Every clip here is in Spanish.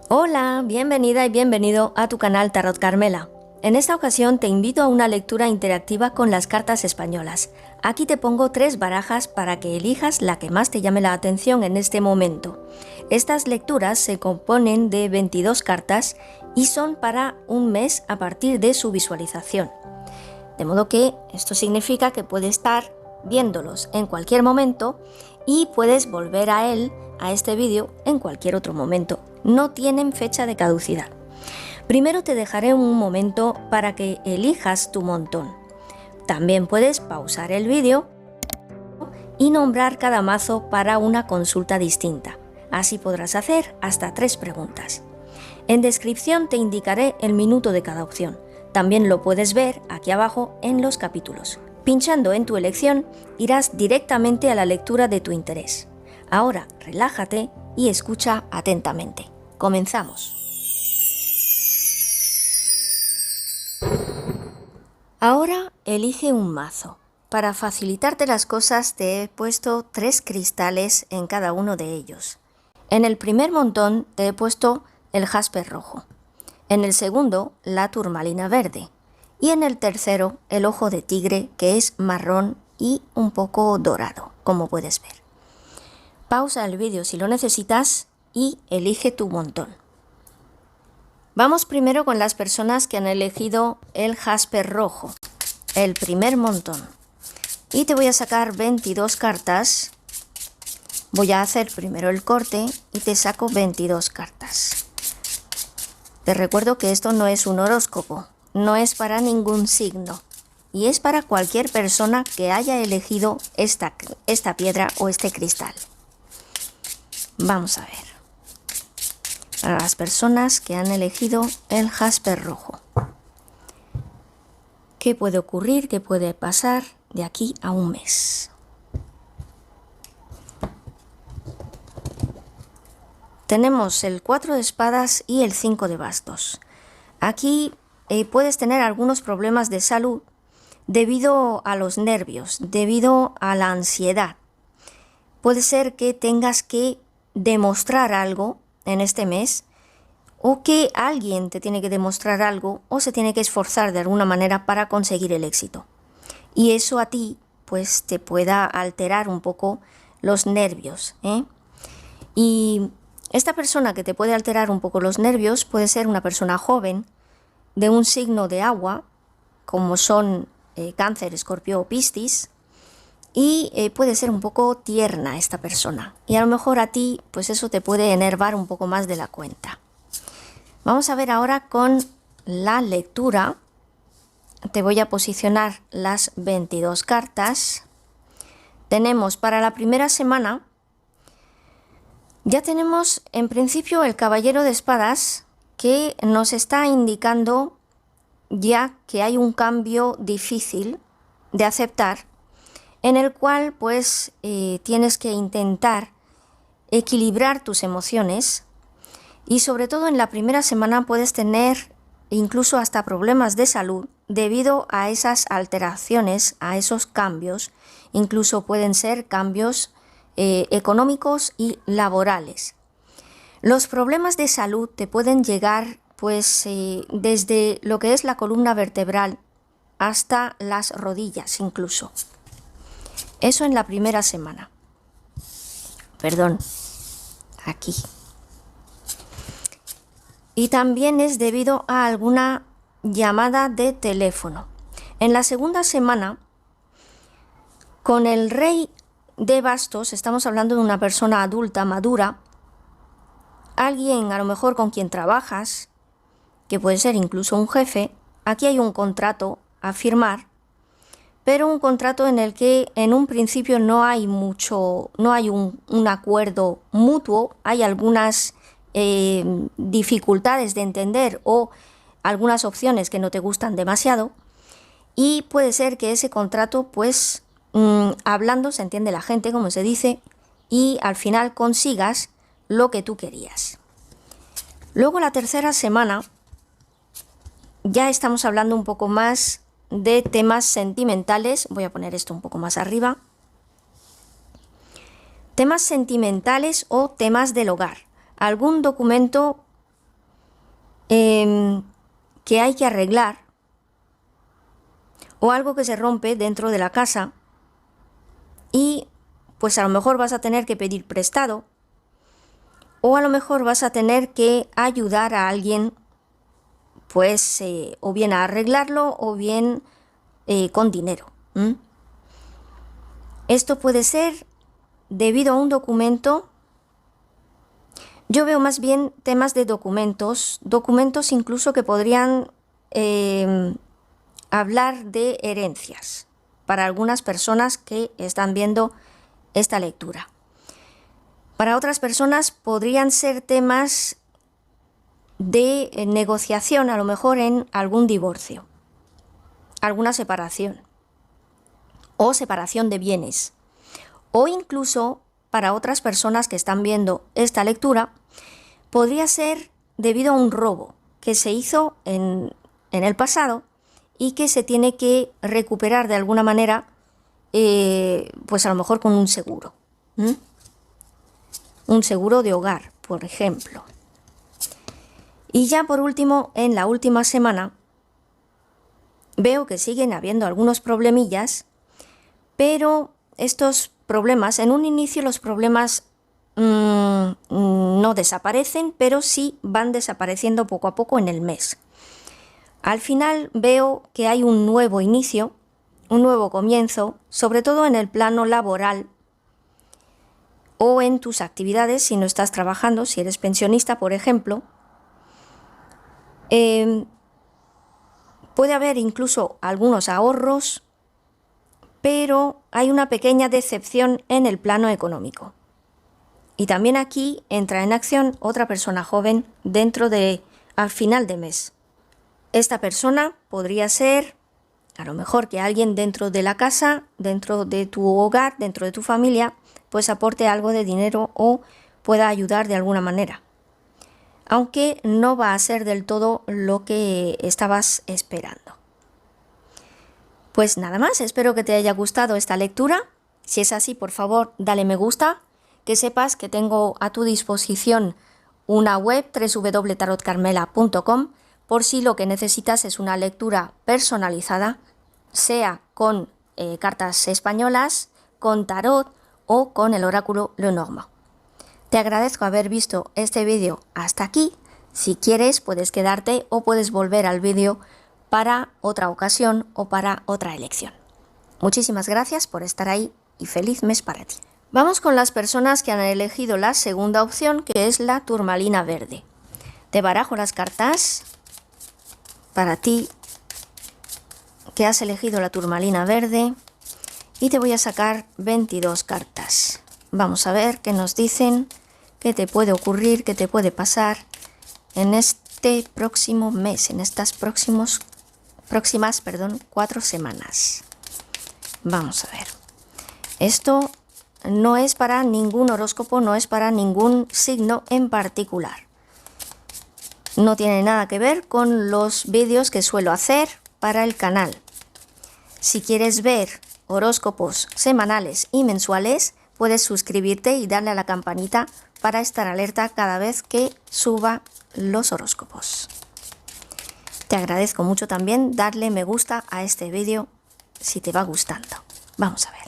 Hola, bienvenida y bienvenido a tu canal Tarot Carmela. En esta ocasión te invito a una lectura interactiva con las cartas españolas. Aquí te pongo 3 barajas para que elijas la que más te llame la atención en este momento. Estas lecturas se componen de 22 cartas y son para un mes a partir de su visualización. De modo que esto significa que puedes estar viéndolos en cualquier momento y puedes volver a este vídeo en cualquier otro momento. No tienen fecha de caducidad. Primero te dejaré un momento para que elijas tu montón. También puedes pausar el vídeo y nombrar cada mazo para una consulta distinta. Así podrás hacer hasta 3 preguntas. En descripción te indicaré el minuto de cada opción. También lo puedes ver aquí abajo en los capítulos. Pinchando en tu elección irás directamente a la lectura de tu interés. Ahora relájate y escucha atentamente. Comenzamos. Ahora elige un mazo. Para facilitarte las cosas te he puesto 3 cristales en cada uno de ellos. En el primer montón te he puesto el jaspe rojo. En el segundo, la turmalina verde. Y en el tercero, el ojo de tigre, que es marrón y un poco dorado, como puedes ver. Pausa el vídeo si lo necesitas y elige tu montón. Vamos primero con las personas que han elegido el jaspe rojo, el primer montón. Y te voy a sacar 22 cartas. Voy a hacer primero el corte y te saco 22 cartas. Te recuerdo que esto no es un horóscopo, no es para ningún signo y es para cualquier persona que haya elegido esta piedra o este cristal. Vamos a ver. Para las personas que han elegido el jaspe rojo. ¿Qué puede ocurrir? ¿Qué puede pasar de aquí a un mes? Tenemos el 4 de espadas y el 5 de bastos. Aquí puedes tener algunos problemas de salud debido a los nervios, debido a la ansiedad. Puede ser que tengas que demostrar algo en este mes o que alguien te tiene que demostrar algo o se tiene que esforzar de alguna manera para conseguir el éxito. Y eso a ti pues te pueda alterar un poco los nervios, Y esta persona que te puede alterar un poco los nervios puede ser una persona joven de un signo de agua, como son Cáncer, Escorpio o Piscis, y puede ser un poco tierna esta persona. Y a lo mejor a ti, pues eso te puede enervar un poco más de la cuenta. Vamos a ver ahora con la lectura. Te voy a posicionar las 22 cartas. Tenemos para la primera semana. Ya tenemos en principio el caballero de espadas que nos está indicando ya que hay un cambio difícil de aceptar en el cual pues tienes que intentar equilibrar tus emociones y sobre todo en la primera semana puedes tener incluso hasta problemas de salud debido a esas alteraciones, a esos cambios, incluso pueden ser cambios económicos y laborales. Los problemas de salud te pueden llegar pues desde lo que es la columna vertebral hasta las rodillas incluso. Eso en la primera semana. Perdón, aquí. Y también es debido a alguna llamada de teléfono. En la segunda semana, con el rey de bastos, estamos hablando de una persona adulta, madura, alguien a lo mejor con quien trabajas, que puede ser incluso un jefe. Aquí hay un contrato a firmar, pero un contrato en el que en un principio no hay un acuerdo mutuo, hay algunas dificultades de entender o algunas opciones que no te gustan demasiado y puede ser que ese contrato pues hablando se entiende la gente, como se dice, y al final consigas lo que tú querías. Luego la tercera semana ya estamos hablando un poco más de temas sentimentales. Voy a poner esto un poco más arriba. Temas sentimentales o temas del hogar. Algún documento que hay que arreglar, o algo que se rompe dentro de la casa y pues a lo mejor vas a tener que pedir prestado, o a lo mejor vas a tener que ayudar a alguien, pues o bien a arreglarlo o bien con dinero. Esto puede ser debido a un documento. Yo veo más bien temas de documentos incluso que podrían hablar de herencias para algunas personas que están viendo esta lectura. Para otras personas podrían ser temas de negociación, a lo mejor en algún divorcio, alguna separación o separación de bienes. O incluso para otras personas que están viendo esta lectura, podría ser debido a un robo que se hizo en el pasado y que se tiene que recuperar de alguna manera, pues a lo mejor con un seguro. Un seguro de hogar, por ejemplo. Y ya por último, en la última semana, veo que siguen habiendo algunos problemillas, pero estos problemas, en un inicio los problemas no desaparecen, pero sí van desapareciendo poco a poco en el mes. Al final veo que hay un nuevo inicio, un nuevo comienzo, sobre todo en el plano laboral o en tus actividades, si no estás trabajando, si eres pensionista, por ejemplo. Puede haber incluso algunos ahorros, pero hay una pequeña decepción en el plano económico. Y también aquí entra en acción otra persona joven al final de mes. Esta persona podría ser, a lo mejor, que alguien dentro de la casa, dentro de tu hogar, dentro de tu familia, pues aporte algo de dinero o pueda ayudar de alguna manera. Aunque no va a ser del todo lo que estabas esperando. Pues nada más, espero que te haya gustado esta lectura. Si es así, por favor, dale me gusta. Que sepas que tengo a tu disposición una web, www.tarotcarmela.com, por si lo que necesitas es una lectura personalizada, sea con cartas españolas, con tarot o con el oráculo Lenormand. Te agradezco haber visto este vídeo hasta aquí. Si quieres, puedes quedarte o puedes volver al vídeo para otra ocasión o para otra elección. Muchísimas gracias por estar ahí y feliz mes para ti. Vamos con las personas que han elegido la segunda opción, que es la turmalina verde. Te barajo las cartas para ti que has elegido la turmalina verde y te voy a sacar 22 cartas. Vamos a ver qué nos dicen, qué te puede ocurrir, qué te puede pasar en este próximo mes, en estas próximas 4 semanas. Vamos a ver. Esto no es para ningún horóscopo, no es para ningún signo en particular. No tiene nada que ver con los vídeos que suelo hacer para el canal. Si quieres ver horóscopos semanales y mensuales, puedes suscribirte y darle a la campanita para estar alerta cada vez que suba los horóscopos. Te agradezco mucho también darle me gusta a este vídeo si te va gustando. Vamos a ver.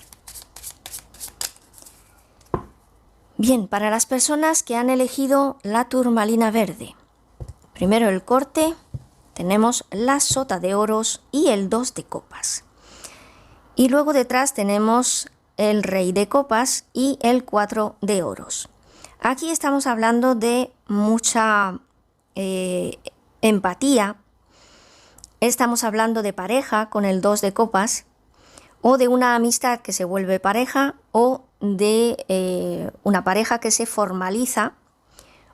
Bien, para las personas que han elegido la turmalina verde. Primero el corte, tenemos la sota de oros y el 2 de copas. Y luego detrás tenemos el rey de copas y el 4 de oros. Aquí estamos hablando de mucha empatía. Estamos hablando de pareja con el 2 de copas, o de una amistad que se vuelve pareja, o de una pareja que se formaliza,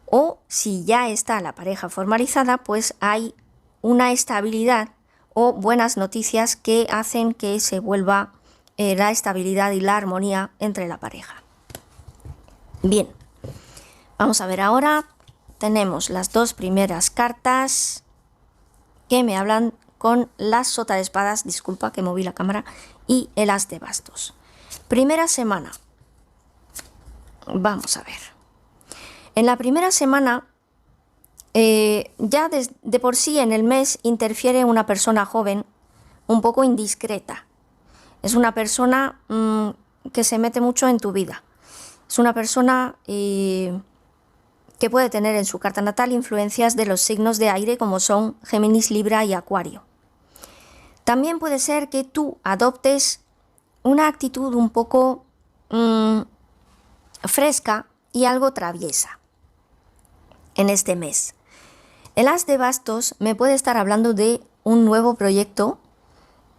o si ya está la pareja formalizada, pues hay una estabilidad o buenas noticias que hacen que se vuelva la estabilidad y la armonía entre la pareja. Bien, vamos a ver ahora. Tenemos las dos primeras cartas que me hablan con la sota de espadas, disculpa que moví la cámara, y el as de bastos. Primera semana. Vamos a ver. En la primera semana Ya de por sí en el mes interfiere una persona joven un poco indiscreta. Es una persona que se mete mucho en tu vida. Es una persona que puede tener en su carta natal influencias de los signos de aire como son Géminis, Libra y Acuario. También puede ser que tú adoptes una actitud un poco fresca y algo traviesa en este mes. El As de Bastos me puede estar hablando de un nuevo proyecto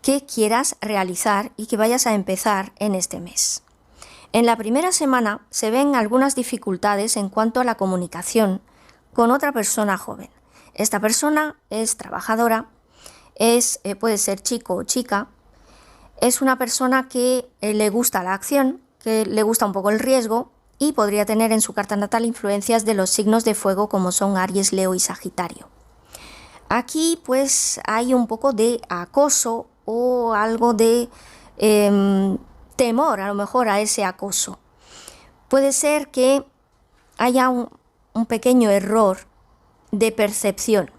que quieras realizar y que vayas a empezar en este mes. En la primera semana se ven algunas dificultades en cuanto a la comunicación con otra persona joven. Esta persona es trabajadora, puede ser chico o chica, es una persona que le gusta la acción, que le gusta un poco el riesgo y podría tener en su carta natal influencias de los signos de fuego como son Aries, Leo y Sagitario. Aquí pues hay un poco de acoso o algo de temor a lo mejor a ese acoso. Puede ser que haya un pequeño error de percepción.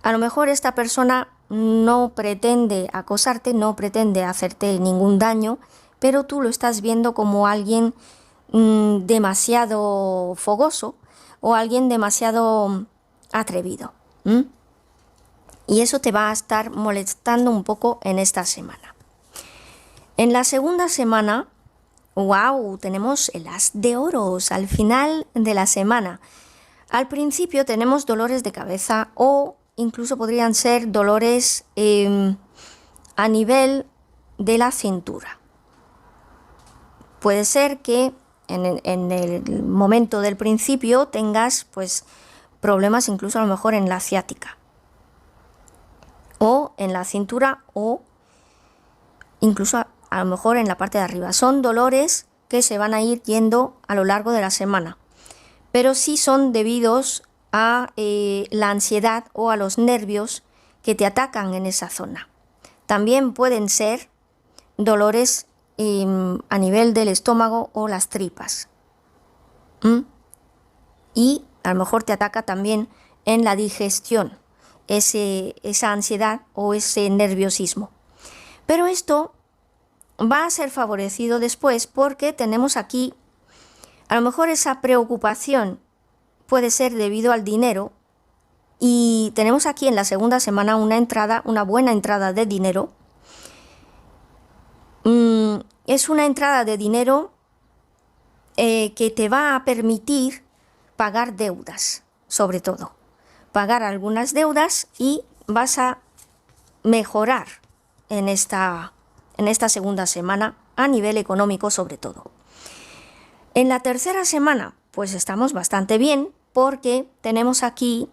A lo mejor esta persona no pretende acosarte, no pretende hacerte ningún daño, pero tú lo estás viendo como alguien demasiado fogoso o alguien demasiado atrevido. Y eso te va a estar molestando un poco en esta semana. En la segunda semana, wow, tenemos el As de Oros al final de la semana. Al principio tenemos dolores de cabeza o incluso podrían ser dolores a nivel de la cintura. Puede ser que en el momento del principio tengas pues problemas incluso a lo mejor en la ciática o en la cintura o incluso a lo mejor en la parte de arriba. Son dolores que se van a ir yendo a lo largo de la semana, pero sí son debidos a la ansiedad o a los nervios que te atacan en esa zona. También pueden ser dolores a nivel del estómago o las tripas. Y a lo mejor te ataca también en la digestión, esa ansiedad o ese nerviosismo. Pero esto va a ser favorecido después porque tenemos aquí, a lo mejor esa preocupación puede ser debido al dinero y tenemos aquí en la segunda semana una buena entrada de dinero. Es una entrada de dinero que te va a permitir pagar deudas, sobre todo. Pagar algunas deudas y vas a mejorar en esta segunda semana a nivel económico sobre todo. En la tercera semana pues estamos bastante bien porque tenemos aquí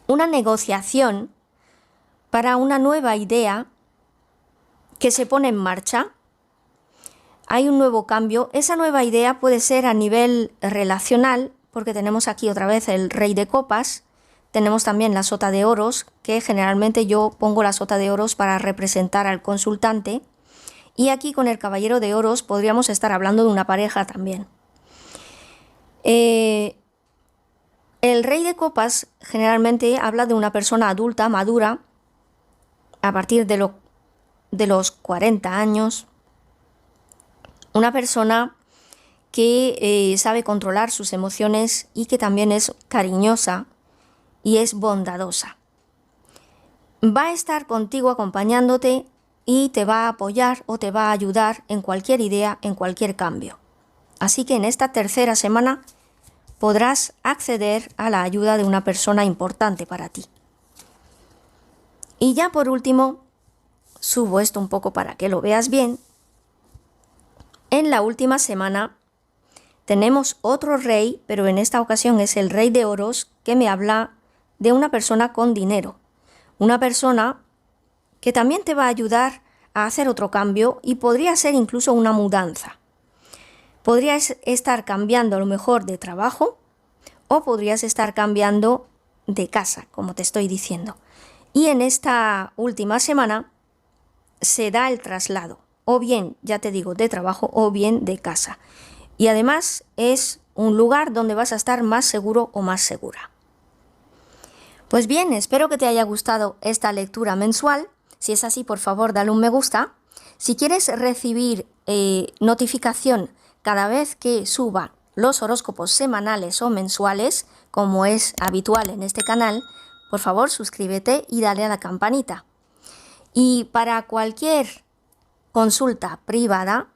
una negociación para una nueva idea que se pone en marcha. Hay un nuevo cambio. Esa nueva idea puede ser a nivel relacional, porque tenemos aquí otra vez el Rey de Copas, tenemos también la Sota de Oros, que generalmente yo pongo la Sota de Oros para representar al consultante, y aquí con el Caballero de Oros podríamos estar hablando de una pareja también. El Rey de Copas generalmente habla de una persona adulta, madura, a partir de los 40 años, una persona que sabe controlar sus emociones y que también es cariñosa y es bondadosa. Va a estar contigo acompañándote y te va a apoyar o te va a ayudar en cualquier idea, en cualquier cambio. Así que en esta tercera semana podrás acceder a la ayuda de una persona importante para ti. Y ya por último, subo esto un poco para que lo veas bien. En la última semana tenemos otro rey, pero en esta ocasión es el Rey de Oros, que me habla de una persona con dinero. Una persona que también te va a ayudar a hacer otro cambio y podría ser incluso una mudanza. Podrías estar cambiando a lo mejor de trabajo o podrías estar cambiando de casa, como te estoy diciendo. Y en esta última semana se da el traslado, o bien, ya te digo, de trabajo o bien de casa. Y además es un lugar donde vas a estar más seguro o más segura. Pues bien, espero que te haya gustado esta lectura mensual. Si es así, por favor, dale un me gusta. Si quieres recibir notificación cada vez que suba los horóscopos semanales o mensuales, como es habitual en este canal, por favor suscríbete y dale a la campanita. Y para cualquier consulta privada,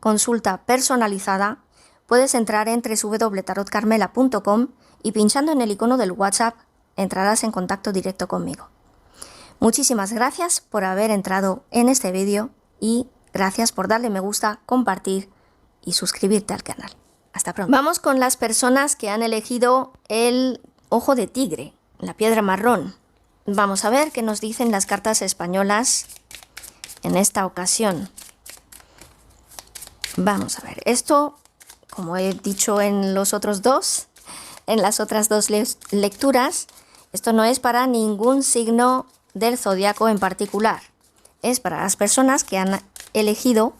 consulta personalizada, puedes entrar en www.tarotcarmela.com y pinchando en el icono del WhatsApp entrarás en contacto directo conmigo. Muchísimas gracias por haber entrado en este vídeo y gracias por darle me gusta, compartir y suscribirte al canal. Hasta pronto. Vamos con las personas que han elegido el ojo de tigre, la piedra marrón. Vamos a ver qué nos dicen las cartas españolas en esta ocasión. Vamos a ver, esto, como he dicho en las otras dos lecturas, esto no es para ningún signo del zodiaco en particular. Es para las personas que han elegido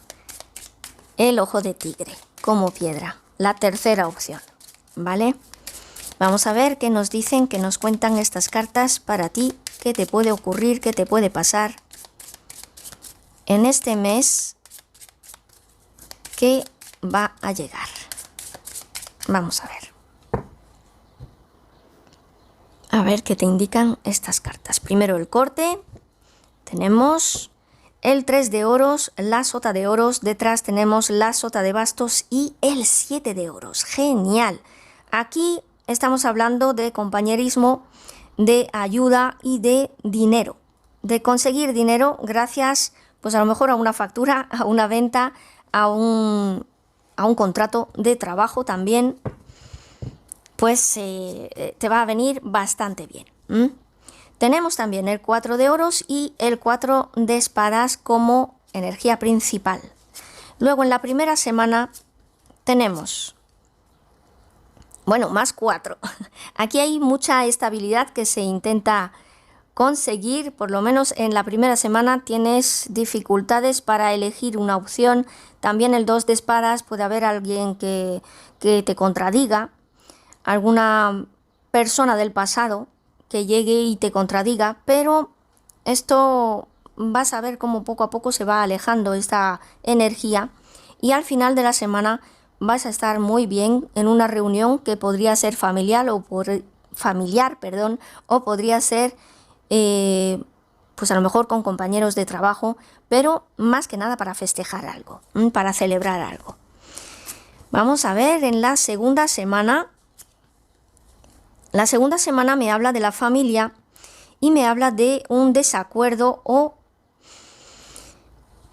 el ojo de tigre como piedra, la tercera opción, ¿vale? Vamos a ver qué nos dicen, qué nos cuentan estas cartas para ti, qué te puede ocurrir, qué te puede pasar en este mes que va a llegar. Vamos a ver. A ver qué te indican estas cartas. Primero el corte. Tenemos el 3 de oros, la sota de oros. Detrás tenemos la sota de bastos y el 7 de oros. Genial. Aquí estamos hablando de compañerismo, de ayuda y de dinero. De conseguir dinero gracias, pues a lo mejor a una factura, a una venta, a un contrato de trabajo también. Pues te va a venir bastante bien. Tenemos también el 4 de oros y el 4 de espadas como energía principal. Luego en la primera semana tenemos, bueno, más 4. Aquí hay mucha estabilidad que se intenta conseguir, por lo menos en la primera semana tienes dificultades para elegir una opción. También el 2 de espadas, puede haber alguien que te contradiga. Alguna persona del pasado que llegue y te contradiga, pero esto vas a ver cómo poco a poco se va alejando esta energía y al final de la semana vas a estar muy bien en una reunión que podría ser familiar o podría ser pues a lo mejor con compañeros de trabajo, pero más que nada para festejar algo, para celebrar algo. Vamos a ver en la segunda semana. La segunda semana me habla de la familia y me habla de un desacuerdo o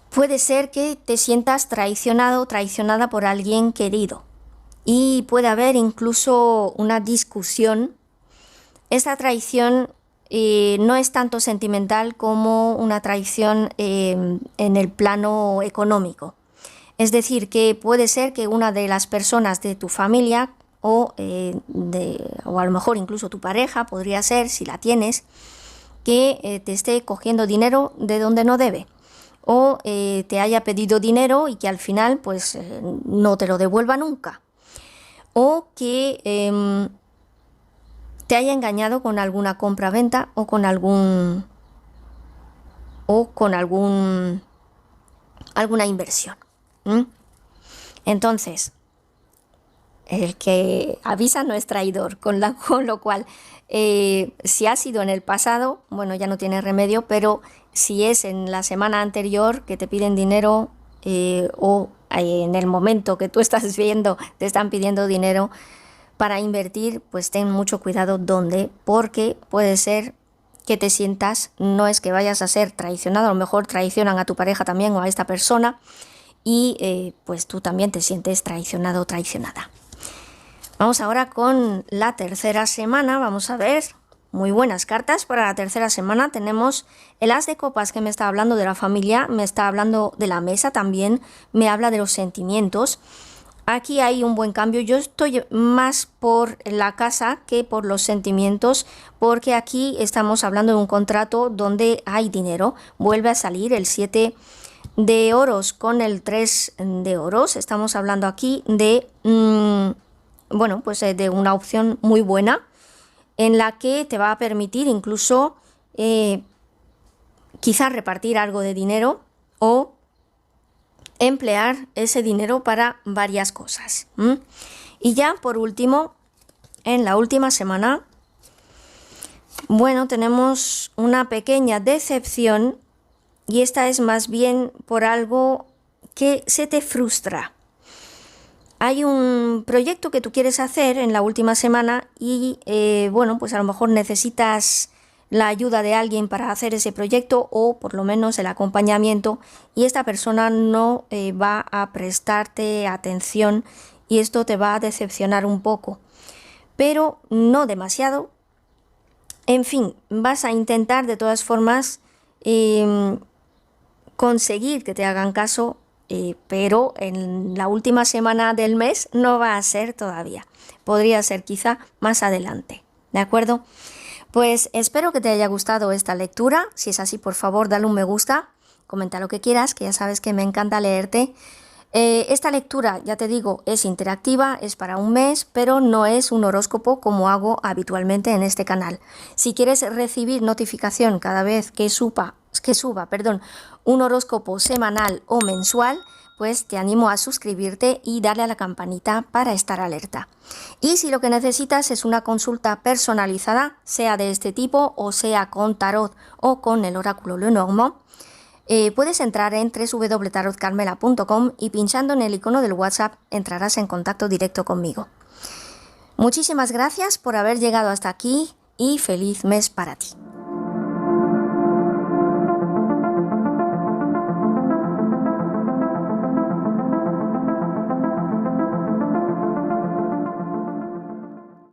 puede ser que te sientas traicionado o traicionada por alguien querido y puede haber incluso una discusión. Esta traición no es tanto sentimental como una traición en el plano económico. Es decir, que puede ser que una de las personas de tu familia o a lo mejor incluso tu pareja, podría ser, si la tienes, que te esté cogiendo dinero de donde no debe, o te haya pedido dinero y que al final pues no te lo devuelva nunca, o que te haya engañado con alguna compra-venta o con alguna inversión. Entonces, el que avisa no es traidor, con lo cual, si ha sido en el pasado, bueno, ya no tiene remedio, pero si es en la semana anterior que te piden dinero o en el momento que tú estás viendo te están pidiendo dinero para invertir, pues ten mucho cuidado dónde, porque puede ser que te sientas, no es que vayas a ser traicionado, a lo mejor traicionan a tu pareja también o a esta persona y pues tú también te sientes traicionado o traicionada. Vamos ahora con la tercera semana. Vamos a ver, muy buenas cartas para la tercera semana. Tenemos el as de copas que me está hablando de la familia, me está hablando de la mesa también, me habla de los sentimientos. Aquí hay un buen cambio. Yo estoy más por la casa que por los sentimientos, porque aquí estamos hablando de un contrato donde hay dinero. Vuelve a salir el 7 de oros con el 3 de oros. Estamos hablando aquí de... bueno, pues de una opción muy buena en la que te va a permitir incluso quizás repartir algo de dinero o emplear ese dinero para varias cosas. Y ya por último, en la última semana, bueno, tenemos una pequeña decepción y esta es más bien por algo que se te frustra. Hay un proyecto que tú quieres hacer en la última semana y bueno, pues a lo mejor necesitas la ayuda de alguien para hacer ese proyecto o por lo menos el acompañamiento, y esta persona no va a prestarte atención y esto te va a decepcionar un poco, pero no demasiado. En fin, vas a intentar de todas formas conseguir que te hagan caso, pero en la última semana del mes no va a ser todavía. Podría ser quizá más adelante, ¿de acuerdo? Pues espero que te haya gustado esta lectura. Si es así, por favor, dale un me gusta, comenta lo que quieras, que ya sabes que me encanta leerte. Esta lectura, ya te digo, es interactiva, es para un mes, pero no es un horóscopo como hago habitualmente en este canal. Si quieres recibir notificación cada vez que suba, un horóscopo semanal o mensual, pues te animo a suscribirte y darle a la campanita para estar alerta. Y si lo que necesitas es una consulta personalizada, sea de este tipo o sea con tarot o con el oráculo Lenormand, puedes entrar en www.tarotcarmela.com y pinchando en el icono del WhatsApp entrarás en contacto directo conmigo. Muchísimas gracias por haber llegado hasta aquí y feliz mes para ti.